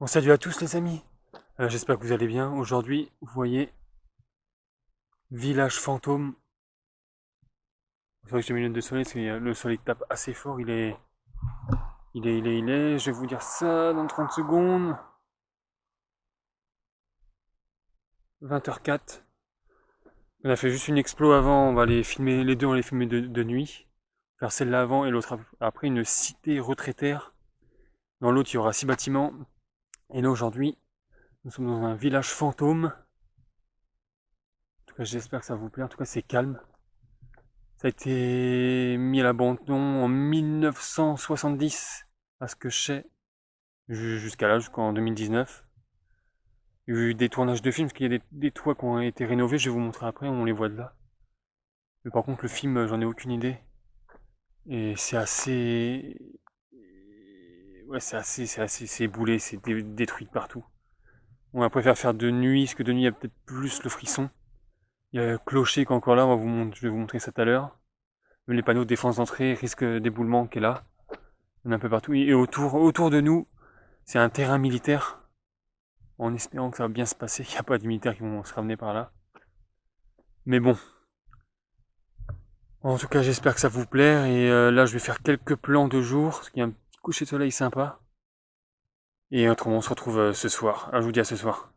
Bon, salut à tous les amis, j'espère que vous allez bien. Aujourd'hui, vous voyez, village fantôme. C'est vrai que j'ai mis une lunettes de soleil parce que le soleil tape assez fort. Je vais vous dire ça dans 30 secondes. 20h04. On a fait juste une explo avant, on va les filmer, les deux on va les filmer de nuit. Faire celle-là avant et l'autre après, une cité retraitaire. Dans l'autre, il y aura 6 bâtiments. Et là aujourd'hui, nous sommes dans un village fantôme. En tout cas, j'espère que ça vous plaît. En tout cas, c'est calme. Ça a été mis à l'abandon en 1970, à ce que je sais, jusqu'à là, jusqu'en 2019. Il y a eu des tournages de films, parce qu'il y a des toits qui ont été rénovés, je vais vous montrer après, on les voit de là. Mais par contre, le film, j'en ai aucune idée. Et c'est assez... Ouais, c'est éboulé, c'est détruit de partout. On préfère faire de nuit, parce que de nuit, il y a peut-être plus le frisson. Il y a le clocher qui est encore là, je vais vous montrer ça tout à l'heure. Les panneaux de défense d'entrée, risque d'éboulement qui est là. On est un peu partout. Et autour de nous, c'est un terrain militaire. En espérant que ça va bien se passer, qu'il n'y a pas de militaires qui vont se ramener par là. Mais bon. En tout cas, j'espère que ça vous plaît. Et là, je vais faire quelques plans de jour, parce qu'il y a un petit coucher de soleil sympa. Et autrement, on se retrouve ce soir. Alors, je vous dis à ce soir.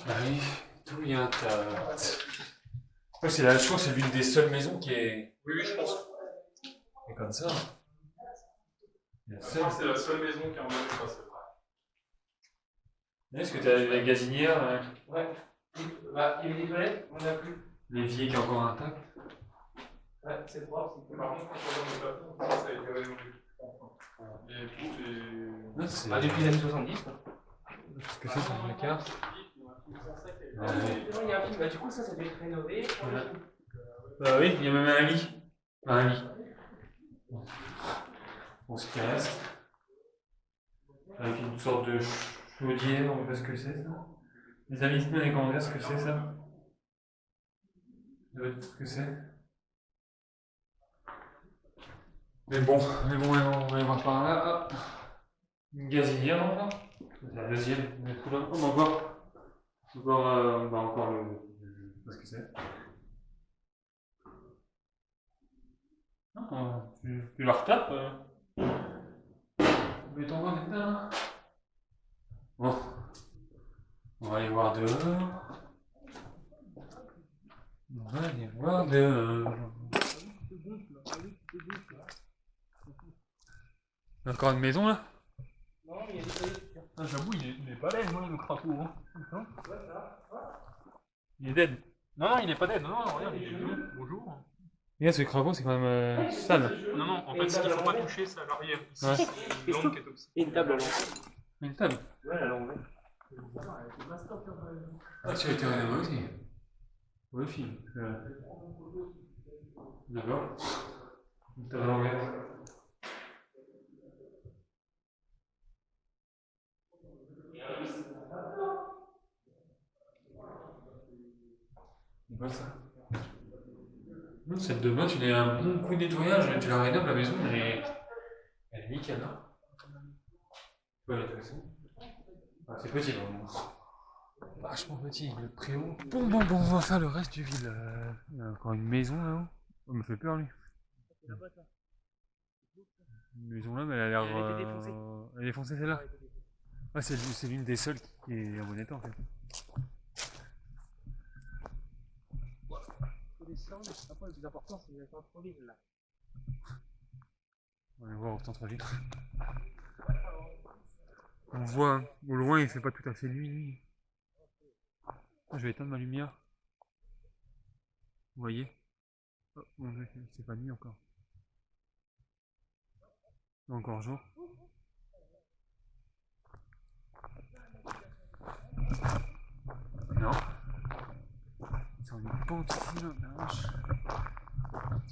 Oui, tout bien. C'est la chose, c'est l'une des seules maisons qui est. Oui, je pense. Et comme ça. C'est la seule maison qui est en mode c'est vrai. Est-ce que tu as la gazinière Ouais. Bah, il y avait des toilettes, on n'a plus. l'évier qui est encore intact? Ouais, c'est propre. Par contre, quand on regarde le plafond, ça a été rénové. Et tout est. Bah, depuis les années 70, quoi. Qu'est-ce que c'est une carte? Non, il y a un film. Bah, du coup, ça doit être rénové. Bah oui, il y a même un lit. Un lit. Bon, ce qui reste. Avec une sorte de chaudière, on sait pas ce que c'est ça. Les amis, dites-moi dans les commentaires ce que c'est ça. Vous savez ce que c'est. Mais bon, on va aller voir par là. Hop. Une gazinière, là. C'est la deuxième. On est tout là. Oh, encore le. Je sais pas ce que c'est. Ah, tu la retapes. Mais t'en vois là. Bon, on va aller voir dehors. On va aller voir dehors. Il y a encore une maison là? Non, mais il y a des toilettes. Ah, j'avoue, il est pas laid, hein, le crapaud. Hein. Il est dead. Non, il est pas dead. Non, regarde, il est venu. Bonjour. Regarde, ce crapaud, c'est quand même sale. Non, en fait, ce qu'il faut pas toucher, c'est à l'arrière. Ici, Ouais. c'est une lampe qui est toxique. Et une table à l'envers. Une table. Ouais, à l'envers. Ah, tu as été rénové aussi. Oui, film. D'accord. Une table à l'envers. C'est quoi ça? Non, celle de moi, tu l'as un bon coup de nettoyage, tu la rénoves la maison, elle est nickel. Hein. Ouais, de toute façon. Ah, c'est petit vraiment. Vachement petit, le préau. Bon, on va faire le reste du ville. Il y a encore une maison là-haut. Ça me fait peur lui. Une maison là, mais elle a l'air. Elle a été défoncée. Elle est défoncée celle-là. Ah, c'est l'une des seules qui est en bon état en fait. Faut descendre, après le plus important c'est le centre-ville là. On va aller voir au centre-ville. On voit au loin, il fait pas tout à fait nuit. Ah, je vais éteindre ma lumière. Vous voyez? Oh, mon dieu, c'est pas nuit encore. Encore jour. Non. C'est une pente ici, là, la vache.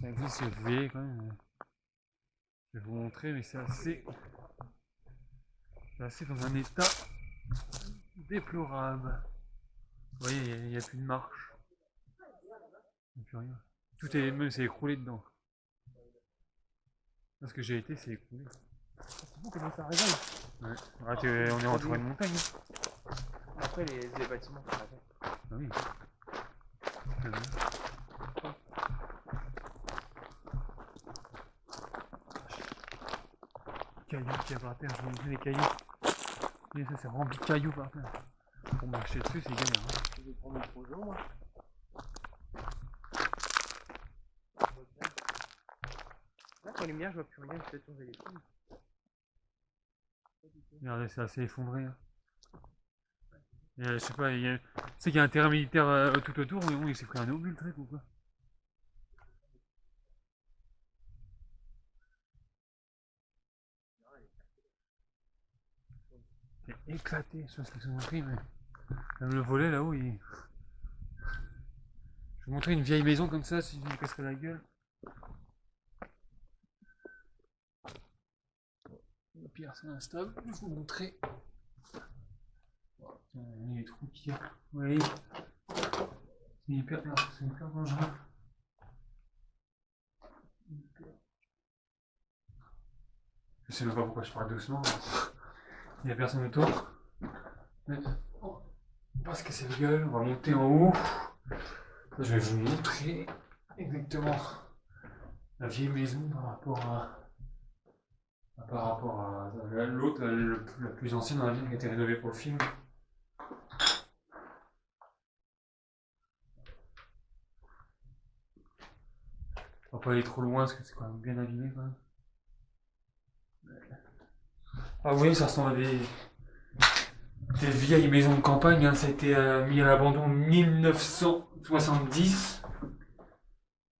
Ça glisse, vous voyez quand même. Je vais vous montrer, mais c'est assez. Placé dans un état déplorable. Vous voyez, il n'y a plus de marche. Il n'y a plus rien. Tout est même s'est écroulé dedans. Parce que j'ai été, c'est écroulé. C'est bon comment ça résonne. Ouais. Arrête, on est entouré de montagnes. Après les bâtiments ça résonne. Ah oui. Très bien. Cailloux qu'il y a par terre, je vous montrer les cailloux. Et ça c'est rempli de cailloux par terre. Pour marcher dessus c'est galère. Hein. Je vais prendre le projet moi. Là quand les lumières je vois plus rien, peut-être tomber les films. Regardez, c'est assez effondré. Hein. Et, je sais pas, c'est qu'il y a un terrain militaire tout autour, mais bon, il s'est pris un obus le truc ou quoi. C'est éclaté, je sais pas ce qu'ils ont pris, mais même le volet là-haut, il... Je vais vous montrer une vieille maison comme ça, si je me casse pas la gueule. Au pire, c'est instable, je vais vous montrer. Oh, putain, les trous qu'il y a. Oui. C'est hyper dangereux. Je sais même pas pourquoi je parle doucement. Il n'y a personne autour. On va se casser la gueule, on va monter en haut. Je vais vous montrer exactement la vieille maison par rapport à l'autre, la plus ancienne dans la ville qui a été rénovée pour le film. On va pas aller trop loin parce que c'est quand même bien abîmé quand même. Ah oui, ça ressemble à des vieilles maisons de campagne, hein. Ça a été mis à l'abandon en 1970.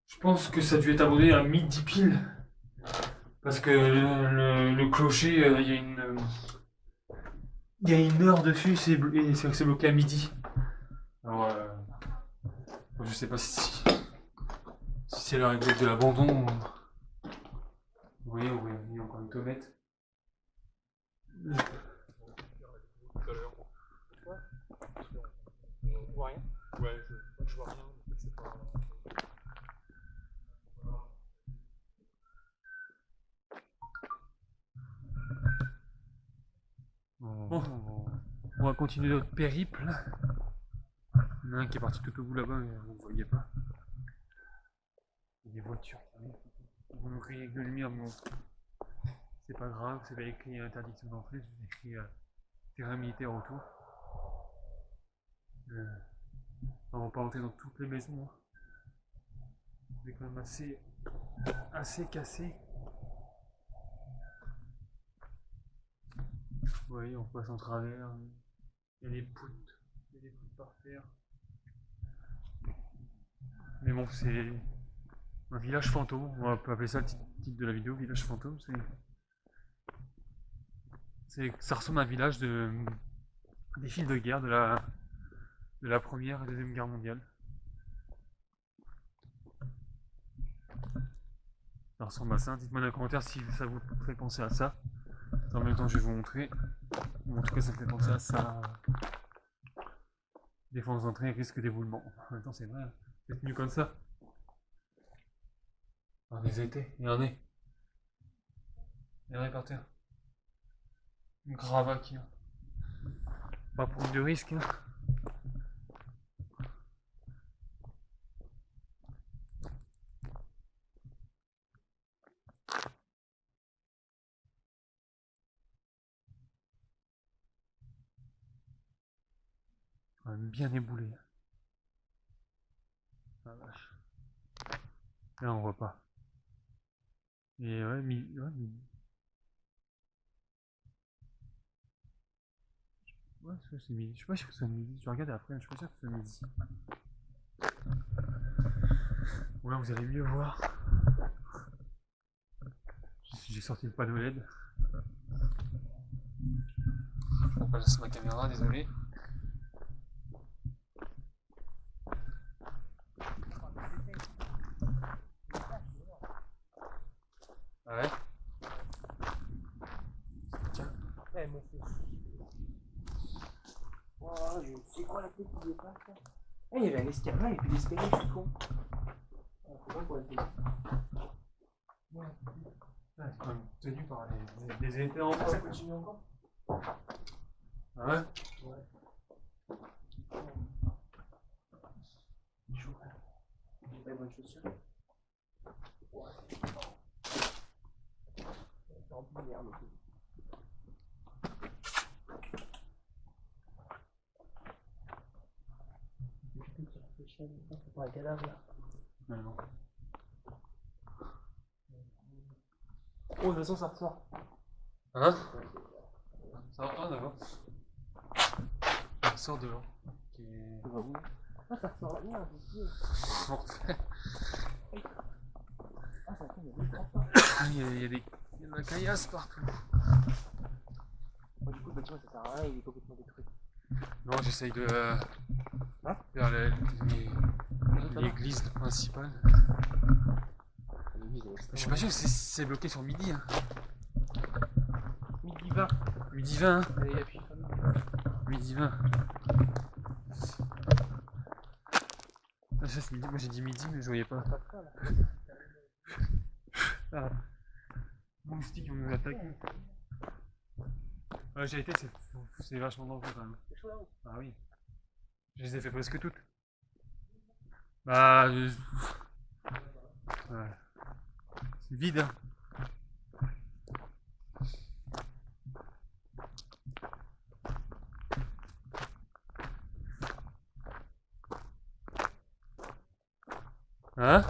Je pense que ça a dû être abandonné à midi pile. Parce que le clocher, il y a une heure dessus, c'est bloqué à midi. Alors, je sais pas si c'est l'heure exacte de l'abandon. Vous voyez, il y a encore une tomate. Je vois rien. Ouais, je vois rien, mais c'est pas. Bon, on va continuer notre périple. Il y en a un qui est parti tout au bout là-bas, mais vous ne voyez pas. Il y a des voitures qui arrivent. Vous me criez avec de lumière, mais bon, c'est pas grave, c'est pas écrit interdiction d'entrée, c'est écrit terrain militaire autour. On va pas entrer dans toutes les maisons. Hein. C'est quand même assez cassé. Vous voyez, on passe en travers. Il y a des poutres par terre. Mais bon, c'est un village fantôme. On va appeler ça le titre de la vidéo, village fantôme. Ça ressemble à un village des films de guerre de la première et deuxième guerre mondiale. Ça ressemble à ça. Dites-moi dans les commentaires si ça vous fait penser à ça. En même temps, je vais vous montrer. En tout cas, ça me fait penser à ça. Défense d'entrée, risque d'éboulement. En même temps, c'est vrai. C'est mieux comme ça. Ah, des étés. Regardez. Regardez par terre. Une grava qui a. Pas prendre de risque. Hein. Quand même bien éboulé. Ah vache. Là on voit pas. Et ouais, ouais, c'est midi. Je sais pas si c'est midi. Je regarde après, mais je suis pas sûr que c'est midi. Ouais, vous allez mieux voir. J'ai sorti le panneau LED. Je prends pas ma caméra, désolé. Ouais. Tiens. Ouais, mais c'est. Oh, c'est quoi la tête qui dépasse là? Ah, il y avait un escalier, là, et puis l'escalier, je suis con. Ah, faut pas qu'on le dise. Ouais, c'est quand même tenu par les étés en Ah, ça continue encore? Ah ouais? Ouais. Chaud. J'ai pas les bonnes chaussures. Ouais. C'est rempli de merde aussi. Putain, tu réfléchis à ça, c'est pas un cadavre là. Non, non. Oh, de toute façon, ça ressort. Hein? Ça va, d'accord. Ça sort dehors. Ok. Ça va où? Ah, ça ressort la merde ici. Ah, ça fait, il y a des traces là. Il y a des. Il y a de la caillasse partout. Bon, du coup, le bâtiment, ça sert à rien, il est complètement détruit. Non, j'essaye de. Hein? Vers l'église principale. Je suis pas sûr que c'est bloqué sur midi. Hein. Midi 20. Midi 20. Hein. Allez, appuie sur midi. Midi 20. Ah, ça c'est midi. Moi j'ai dit midi, mais je voyais pas. Pas ça là. Ah. Moustiques, on nous attaque. J'ai été, c'est vachement dangereux quand même. C'est chaud là-haut. Ah oui. Je les ai fait presque toutes. Bah. Ouais. C'est vide, hein. Hein?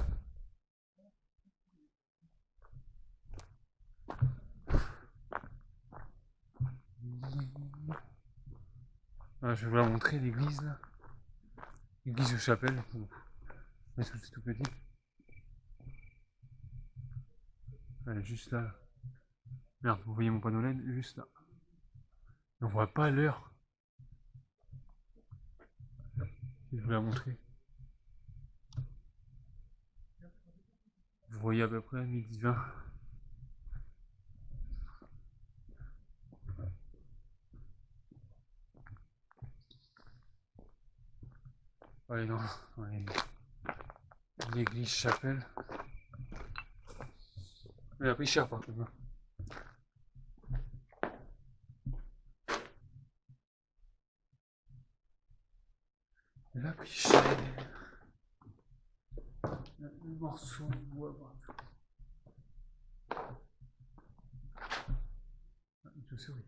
Ah, je vais vous la montrer, l'église là. L'église de Chapelle. Est-ce que c'est tout petit? Elle est juste là. Merde, vous voyez mon panneau LED juste là. On voit pas l'heure. Je vais vous la montrer. Vous voyez à peu près midi 20. Ouais, non. Ouais. L'église Chapelle. Elle a pris cher par contre. Elle a pris cher. Le morceau de bois partout. Je souris.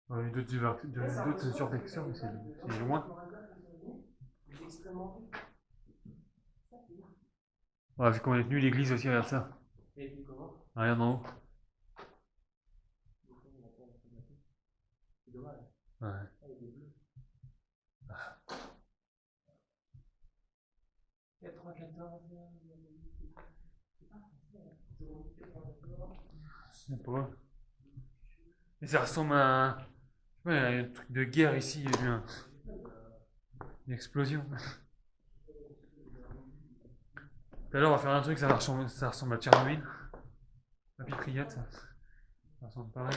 Ouais, d'autres surtextures, mais c'est loin. Ouais, vu qu'on est venu l'église aussi, regarde ça. Regarde en haut. C'est dommage. Ouais. Il y a 3-14. Je sais pas. Et ça ressemble à un truc de guerre ici, il y a eu une explosion. Tout à l'heure, on va faire un truc, ça ressemble à Tchernobyl. La pipriette, ça ressemble pareil.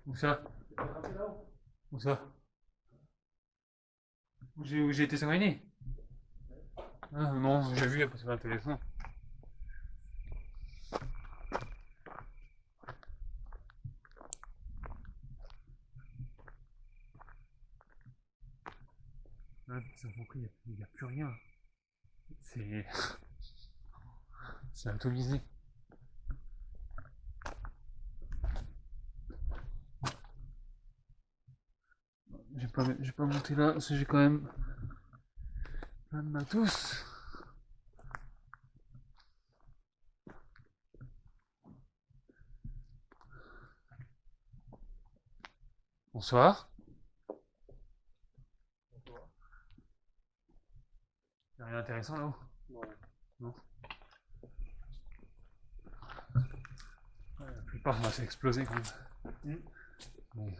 Où ça? Où ça? Où j'ai été sanguiné? Ah non, j'ai vu, c'est pas intéressant. Là, ça fait compris, il n'y a plus rien. C'est atomisé. Je vais pas monter là, parce que j'ai quand même plein de matos. Bonsoir. Y'a rien d'intéressant là-haut? Non. Non. Ouais, plus part, ça s'est explosé quand même. Mm.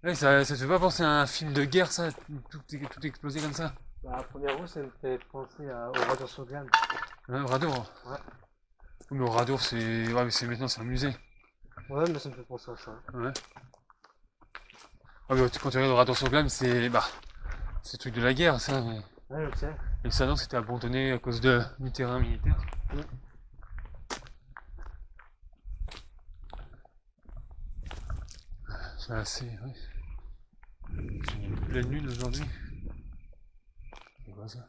Ouais, ça te fait pas penser à un film de guerre, ça, tout explosé comme ça? Bah, à première vue, ça me fait penser au Retour sur Glane. Ouais, Oradour. Ouais. Oui, mais Oradour, c'est. Ouais, mais c'est maintenant, c'est un musée. Ouais, mais ça me fait penser à ça. Ouais. Ouais, mais quand tu regardes Oradour sur Glane, c'est. Bah. C'est le truc de la guerre, ça. Mais... Ouais, je sais. Et ça, non, c'était abandonné à cause du terrain militaire. Mm. C'est assez. Ouais. C'est une pleine lune aujourd'hui. C'est quoi ça?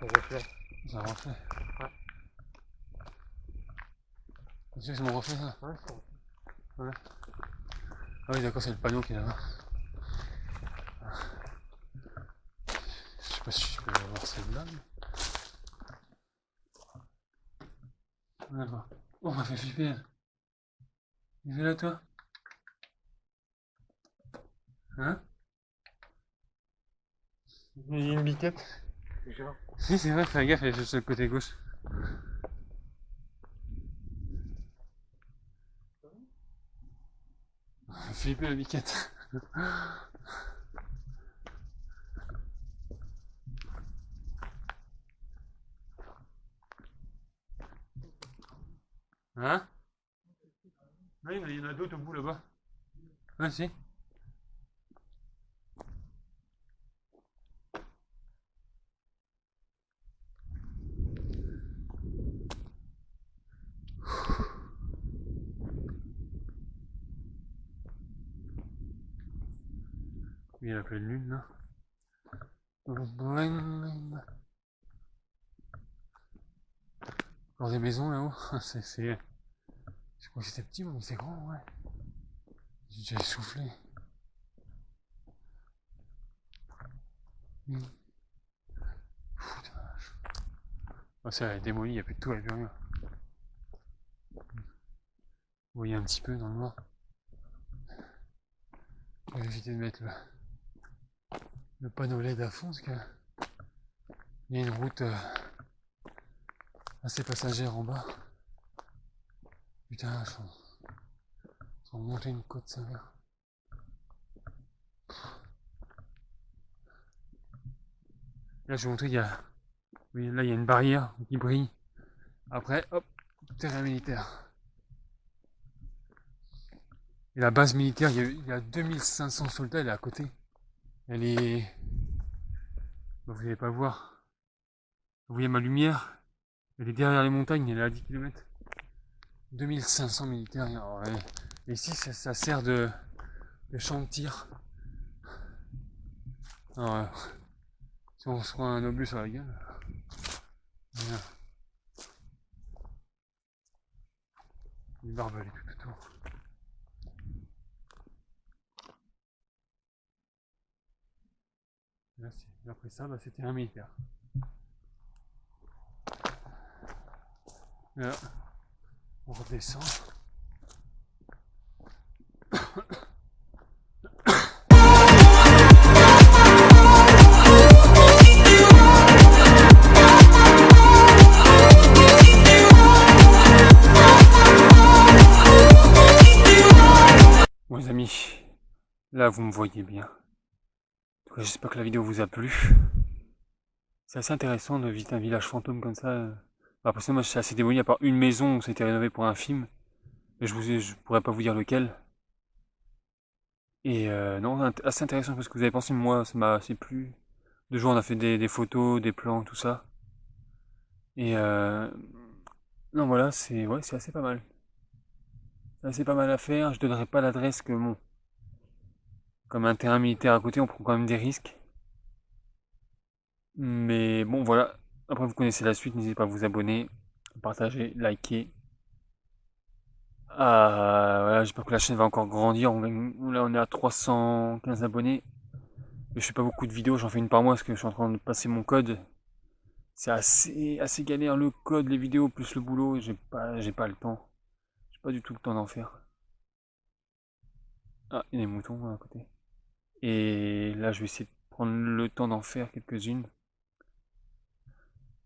Au reflet. C'est un reflet. Ouais. Tu sais que c'est mon reflet, ça? Ouais, c'est vrai. Ah oui, d'accord, c'est le panneau qui est là-bas. Je sais pas si je peux voir celle-là. Mais... D'accord. Oh, on m'a fait flipper. Il est là, toi? Hein? Il y a une biquette. Genre. Si, c'est vrai, fais gaffe, elle est juste sur le côté gauche. On m'a fait flipper la biquette. Hein? Oui, il y en a d'autres au bout là-bas. Ah, si. Il y a la pleine lune là. Encore des maisons là-haut. C'est. Je crois que c'était petit, mais c'est grand, ouais. J'ai déjà essoufflé. Putain. Oh, ça est démoli, il n'y a plus de tout, il n'y a plus rien. Vous voyez un petit peu dans le noir. Je vais éviter de mettre le panneau LED à fond parce que il y a une route assez passagère en bas. Putain, sans monter une côte, ça va. Là, je vais vous montrer, il y a, oui, là, il y a une barrière qui brille. Après, hop, terrain militaire. Et la base militaire, il y a 2500 soldats, elle est à côté. Elle est... Bah, vous n'allez pas voir. Vous voyez ma lumière? Elle est derrière les montagnes, elle est à 10 km. 2500 militaires. Alors, ouais. Et ici, ça sert de champ de tir. Alors, si on se prend un obus sur la gueule. Voilà. Une barbelés tout autour. Là, après ça, bah, c'était un militaire. Là, on redescend. Bon les amis, là vous me voyez bien. En tout cas, j'espère que la vidéo vous a plu. C'est assez intéressant de visiter un village fantôme comme ça. Après ça, moi c'est assez démoli, à part une maison où ça a été rénové pour un film. Mais je pourrais pas vous dire lequel. Et non, assez intéressant parce que vous avez pensé, moi ça m'a assez plu. De jour on a fait des photos, des plans, tout ça. Et non voilà, c'est ouais, c'est assez pas mal. C'est assez pas mal à faire, je donnerai pas l'adresse que bon. Comme un terrain militaire à côté, on prend quand même des risques. Mais bon voilà. Après vous connaissez la suite, n'hésitez pas à vous abonner, partager, liker. Voilà, j'espère que la chaîne va encore grandir. Là on est à 315 abonnés. Mais je fais pas beaucoup de vidéos, j'en fais une par mois parce que je suis en train de passer mon code. C'est assez galère le code, les vidéos plus le boulot, j'ai pas le temps. J'ai pas du tout le temps d'en faire. Ah, il y a des moutons à côté. Et là je vais essayer de prendre le temps d'en faire quelques-unes.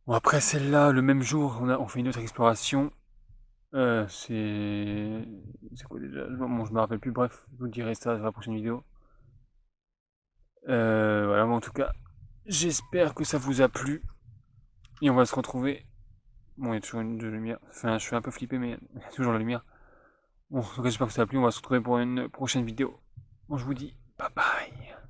Bon après celle-là, le même jour, on fait une autre exploration. C'est... C'est quoi déjà? Bon, je me rappelle plus, bref, je vous dirai ça dans la prochaine vidéo. Voilà, mais en tout cas, j'espère que ça vous a plu. Et on va se retrouver. Bon, il y a toujours une de lumière. Enfin, je suis un peu flippé, mais il y a toujours la lumière. Bon, en tout cas, j'espère que ça a plu. On va se retrouver pour une prochaine vidéo. Bon, je vous dis bye bye.